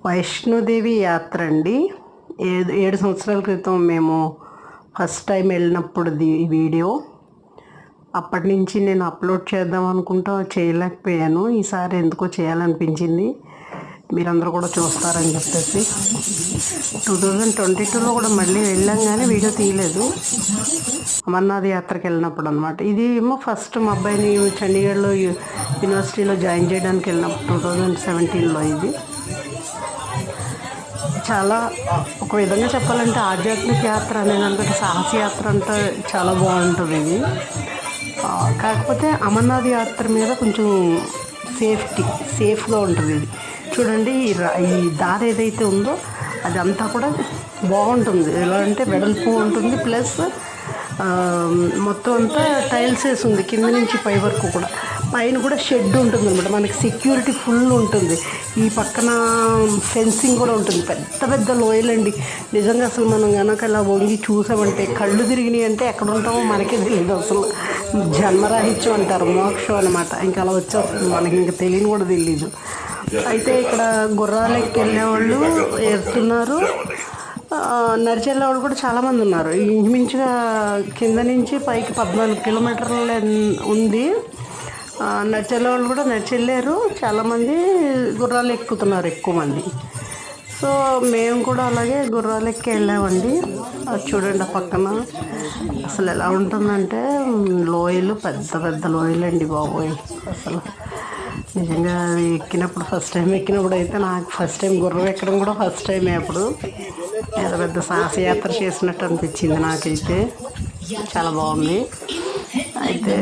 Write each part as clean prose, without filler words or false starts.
వైష్ణోదేవి యాత్ర అండి. 7 సంవత్సరాల క్రితం మేము ఫస్ట్ టైం వెళ్ళినప్పుడుది ఈ వీడియో. అప్పటి నుంచి నేను అప్లోడ్ చేద్దాం అనుకుంటా చేయలేకపోయాను. ఈసారి ఎందుకో చేయాలనిపించింది, మీరందరూ కూడా చూస్తారని చెప్పేసి. 2022లో కూడా మళ్ళీ వెళ్ళాం కానీ వీడియో తీయలేదు. అమర్నాథ్ యాత్రకి వెళ్ళినప్పుడు అనమాట. ఇది ఏమో ఫస్ట్ మా అబ్బాయిని చండీగఢ్లో యూనివర్సిటీలో జాయిన్ చేయడానికి వెళ్ళినప్పుడు 2017లో. ఇది చాలా ఒక విధంగా చెప్పాలంటే ఆధ్యాత్మిక యాత్ర అనేదానికంటే సాహస యాత్ర అంటే చాలా బాగుంటుంది ఇది. కాకపోతే అమర్నాథ్ యాత్ర మీద కొంచెం సేఫ్గా ఉంటుంది ఇది. చూడండి, ఈ దారి ఏదైతే ఉందో అదంతా కూడా బాగుంటుంది. ఎలా అంటే వెడల్పు ఉంటుంది, ప్లస్ మొత్తం అంతా టైల్స్ వేసి ఉంది కింద నుంచి పై వరకు కూడా. పైన కూడా షెడ్ ఉంటుంది అనమాట, మనకి సెక్యూరిటీ ఫుల్ ఉంటుంది. ఈ పక్కన ఫెన్సింగ్ కూడా ఉంటుంది. పెద్ద పెద్ద లోయలండి. నిజంగా అసలు మనం కనుక ఇలా వంగి చూసామంటే కళ్ళు తిరిగినాయి అంటే ఎక్కడ ఉంటామో మనకే తెలియదు. అసలు జన్మరాహిత్యం అంటారు, మోక్షం అనమాట. ఇంకా అలా వచ్చేస్తుంది మనకి, ఇంకా తెలియని కూడా తెలియదు. అయితే ఇక్కడ గుర్రాలెక్కి వెళ్ళేవాళ్ళు ఎడుతున్నారు, నడిచెళ్ళేవాళ్ళు కూడా చాలామంది ఉన్నారు. ఇంచుమించుగా కింద నుంచి పైకి 14 కిలోమీటర్లు ఉంది. నడిచెళ్ళేవాళ్ళు కూడా నడిచెళ్ళారు, చాలామంది గుర్రాలు ఎక్కుతున్నారు ఎక్కువ మంది. సో మేము కూడా అలాగే గుర్రాలు ఎక్కి వెళ్ళామండి. అది చూడండి ఆ పక్కన అసలు ఎలా ఉంటుందంటే లోయలు, పెద్ద పెద్ద లోయలండి బాబోయ్. అసలు నిజంగా ఎక్కినప్పుడు ఫస్ట్ టైం ఎక్కినప్పుడు అయితే నాకు ఫస్ట్ టైం గుర్రం ఎక్కడం కూడా ఫస్ట్ టైమే. అప్పుడు ఏదో పెద్ద సాహసయాత్ర చేసినట్టు అనిపించింది నాకైతే. చాలా బాగుంది. అయితే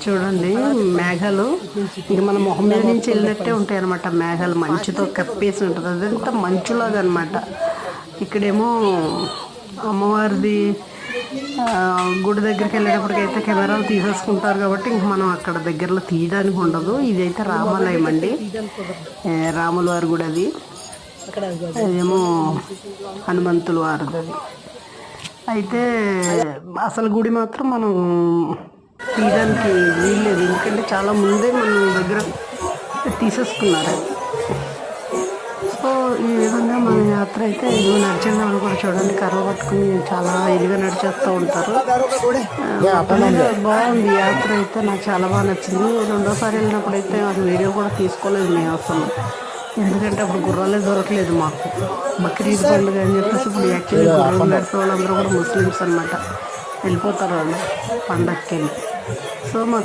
చూడండి, మేఘాలు ఇంక మన మొహం మీద నుంచి వెళ్ళినట్టే ఉంటాయి అనమాట. మేఘాలు మంచుతో కప్పేసి ఉంటుంది, అదంతా మంచులాగా అనమాట. ఇక్కడేమో అమ్మవారిది గుడి దగ్గరికి వెళ్ళేటప్పటికైతే కెమెరాలు తీసేసుకుంటారు కాబట్టి ఇంక మనం అక్కడ దగ్గరలో తీయడానికి ఉండదు. ఇదైతే రామాలయం అండి, రాముల వారి గుడి. అది అదేమో హనుమంతుల వారిది. అది అయితే అసలు గుడి మాత్రం మనం తీయడానికి వీల్లేదు, ఎందుకంటే చాలా ముందే మన దగ్గర తీసేసుకున్నారు. సో ఈ విధంగా మన యాత్ర అయితే ఇదిగో నడిచిన వాళ్ళు కూడా చూడండి, కర్ర పట్టుకుని చాలా ఇదిగా నడిచేస్తూ ఉంటారు. బాగుంది యాత్ర అయితే, నాకు చాలా బాగా నచ్చింది. రెండోసారి వెళ్ళినప్పుడు అయితే అది వీడియో కూడా తీసుకోలేదు మేము అసలు, ఎందుకంటే అప్పుడు గుర్రాలే దొరకలేదు మాకు. బక్రీద్ పండుగ అని చెప్పేసి ఇప్పుడు యాక్చువల్లీ గుర్రాలు నడిపే వాళ్ళందరూ కూడా ముస్లిమ్స్ అనమాట, వెళ్ళిపోతారు వాళ్ళు పండగకి వెళ్ళి. సో మాకు